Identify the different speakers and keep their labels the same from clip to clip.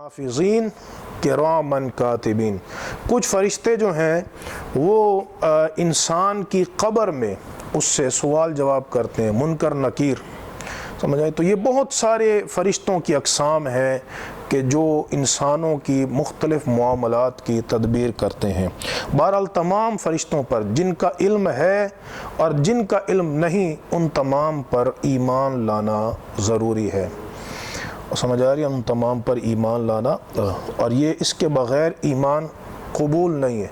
Speaker 1: حافظین کرامن کاتبین، کچھ فرشتے جو ہیں وہ انسان کی قبر میں اس سے سوال جواب کرتے ہیں، منکر نکیر، سمجھ آئے؟ تو یہ بہت سارے فرشتوں کی اقسام ہے کہ جو انسانوں کی مختلف معاملات کی تدبیر کرتے ہیں۔ بہرحال تمام فرشتوں پر جن کا علم ہے اور جن کا علم نہیں، ان تمام پر ایمان لانا ضروری ہے۔ سمجھ آ رہی ہے؟ ان تمام پر ایمان لانا، اور یہ اس کے بغیر ایمان قبول نہیں ہے۔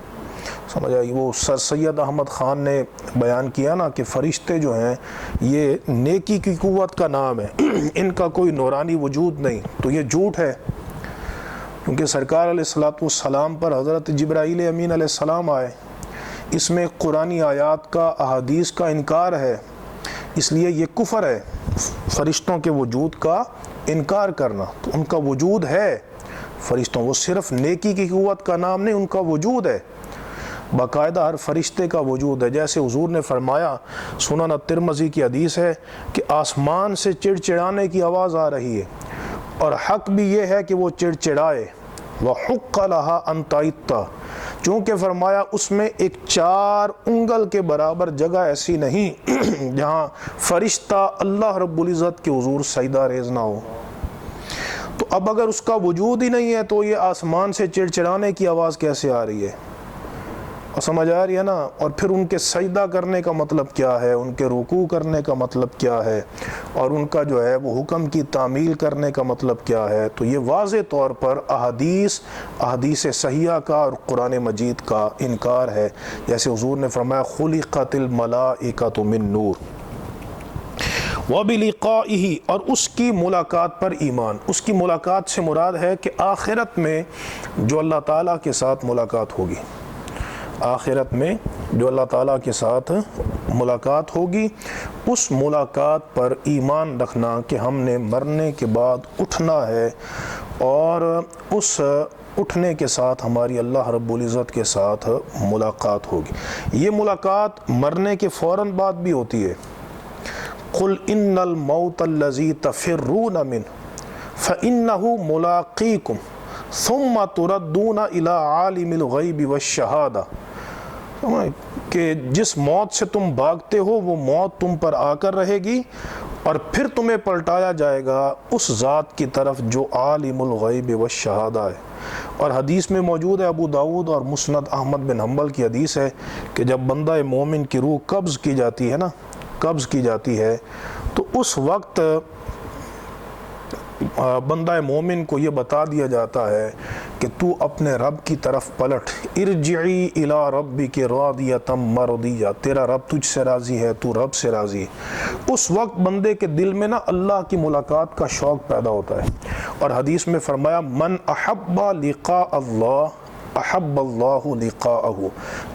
Speaker 1: سمجھ آئی؟ وہ سر سید احمد خان نے بیان کیا نا کہ فرشتے جو ہیں یہ نیکی کی قوت کا نام ہے، ان کا کوئی نورانی وجود نہیں، تو یہ جھوٹ ہے، کیونکہ سرکار علیہ السلام پر حضرت جبرائیل امین علیہ السلام آئے، اس میں قرآنی آیات کا، احادیث کا انکار ہے، اس لیے یہ کفر ہے فرشتوں کے وجود کا انکار کرنا۔ تو ان کا وجود ہے فرشتوں، وہ صرف نیکی کی قوت کا نام نہیں، ان کا وجود ہے، باقاعدہ ہر فرشتے کا وجود ہے۔ جیسے حضور نے فرمایا، سنن الترمذی کی حدیث ہے کہ آسمان سے چڑچڑانے کی آواز آ رہی ہے، اور حق بھی یہ ہے کہ وہ چڑچڑائے، وَحُقَّ لَهَا أَن تَعِطَّ، چونکہ فرمایا اس میں ایک 4 انگل کے برابر جگہ ایسی نہیں جہاں فرشتہ اللہ رب العزت کے حضور سجدہ ریز نہ ہو۔ تو اب اگر اس کا وجود ہی نہیں ہے تو یہ آسمان سے چڑچڑانے کی آواز کیسے آ رہی ہے؟ اور سمجھ آ رہی ہے نا؟ اور پھر ان کے سجدہ کرنے کا مطلب کیا ہے، ان کے رکوع کرنے کا مطلب کیا ہے، اور ان کا جو ہے وہ حکم کی تعمیل کرنے کا مطلب کیا ہے؟ تو یہ واضح طور پر احادیث صحیحہ کا اور قرآن مجید کا انکار ہے۔ جیسے حضور نے فرمایا خلقت الملائکۃ من نور وبلقائہ، اور اس کی ملاقات پر ایمان۔ اس کی ملاقات سے مراد ہے کہ آخرت میں جو اللہ تعالیٰ کے ساتھ ملاقات ہوگی، آخرت میں جو اللہ تعالیٰ کے ساتھ ملاقات ہوگی، اس ملاقات پر ایمان رکھنا کہ ہم نے مرنے کے بعد اٹھنا ہے، اور اس اٹھنے کے ساتھ ہماری اللہ رب العزت کے ساتھ ملاقات ہوگی۔ یہ ملاقات مرنے کے فوراً بعد بھی ہوتی ہے۔ قُلْ إِنَّ الْمَوْتَ الَّذِي تَفِرُّونَ مِنْهُ فَإِنَّهُ مُلَاقِيكُمْ ثُمَّ تُرَدُّونَ إِلَىٰ عَالِمِ الْغَيْبِ وَالشَّهَادَةِ، کہ جس موت سے تم بھاگتے ہو وہ موت تم پر آ کر رہے گی، اور پھر تمہیں پلٹایا جائے گا اس ذات کی طرف جو عالم الغیب والشہادہ ہے۔ اور حدیث میں موجود ہے، ابو داؤد اور مسند احمد بن حنبل کی حدیث ہے کہ جب بندہ مومن کی روح قبض کی جاتی ہے نا، قبض کی جاتی ہے، تو اس وقت بندہ مومن کو یہ بتا دیا جاتا ہے کہ تو اپنے رب کی طرف پلٹ، ارجعی الی ربک راضیۃ مرضیہ، تیرا رب تجھ سے راضی ہے، تو رب سے راضی ہے۔ اس وقت بندے کے دل میں نا اللہ کی ملاقات کا شوق پیدا ہوتا ہے، اور حدیث میں فرمایا من احب لقاء اللہ احب اللہ لقاءہ،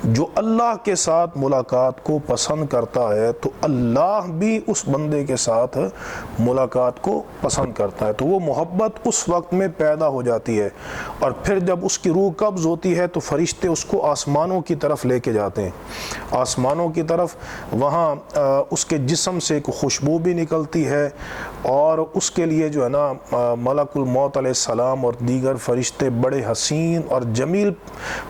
Speaker 1: جو اللہ کے ساتھ ملاقات کو پسند کرتا ہے تو اللہ بھی اس بندے کے ساتھ ملاقات کو پسند کرتا ہے۔ تو وہ محبت اس وقت میں پیدا ہو جاتی ہے، اور پھر جب اس کی روح قبض ہوتی ہے تو فرشتے اس کو آسمانوں کی طرف لے کے جاتے ہیں، آسمانوں کی طرف۔ وہاں اس کے جسم سے ایک خوشبو بھی نکلتی ہے، اور اس کے لیے جو ہے نا ملک الموت علیہ السلام اور دیگر فرشتے بڑے حسین اور جمیل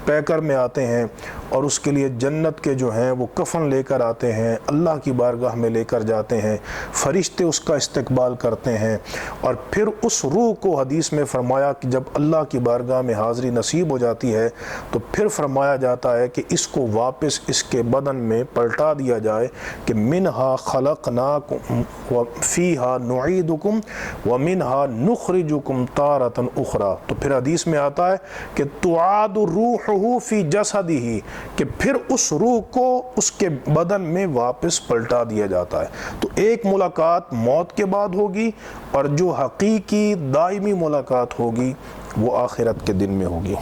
Speaker 1: پیکر میں آتے ہیں، اور اس کے لیے جنت کے جو ہیں وہ کفن لے کر آتے ہیں، اللہ کی بارگاہ میں لے کر جاتے ہیں، فرشتے اس کا استقبال کرتے ہیں، اور پھر اس روح کو حدیث میں فرمایا کہ جب اللہ کی بارگاہ میں حاضری نصیب ہو جاتی ہے تو پھر فرمایا جاتا ہے کہ اس کو واپس اس کے بدن میں پلٹا دیا جائے کہ منہا خلقناکم وفیہا نعیدکم ومنہا نخرجکم تارۃ اخری۔ تو پھر حدیث میں آتا ہے کہ تعاد روحہ فی جسدہ، کہ پھر اس روح کو اس کے بدن میں واپس پلٹا دیا جاتا ہے۔ تو ایک ملاقات موت کے بعد ہوگی، اور جو حقیقی دائمی ملاقات ہوگی وہ آخرت کے دن میں ہوگی۔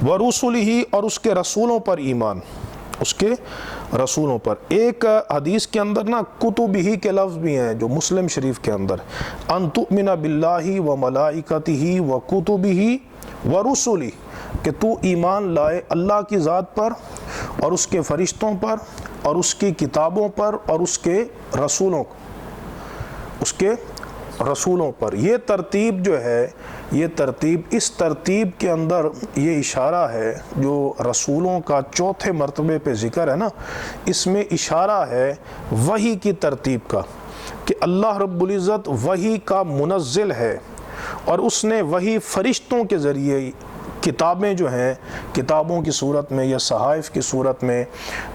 Speaker 1: وَرُسُلِهِ، اور اس کے رسولوں پر ایمان، اس کے رسولوں پر۔ ایک حدیث کے اندر نا کتبہ کے لفظ بھی ہیں جو مسلم شریف کے اندر، ان تؤمن باللہ وملائکتہ وکتبہ ورسلہ، کہ تو ایمان لائے اللہ کی ذات پر اور اس کے فرشتوں پر اور اس کی کتابوں پر اور اس کے رسولوں، اس کے رسولوں پر. یہ ترتیب جو ہے، یہ ترتیب، اس ترتیب کے اندر یہ اشارہ ہے جو رسولوں کا چوتھے مرتبے پہ ذکر ہے نا، اس میں اشارہ ہے وحی کی ترتیب کا، کہ اللہ رب العزت وحی کا منزل ہے، اور اس نے وحی فرشتوں کے ذریعے کتابیں جو ہیں، کتابوں کی صورت میں یا صحائف کی صورت میں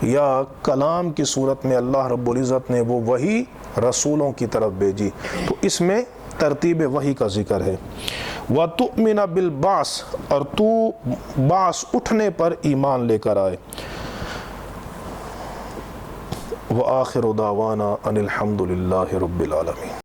Speaker 1: یا کلام کی صورت میں اللہ رب العزت نے وہ وحی رسولوں کی طرف بھیجی. تو اس میں ترتیب وحی کا ذکر ہے. وَتُؤْمِنَ بِالْبَعْثِ، اور تو بعث اٹھنے پر ایمان لے کر آئے. وَآخِرُ دَعْوَانَا أَنِ الْحَمْدُ لِلَّهِ رَبِّ الْعَالَمِينَ.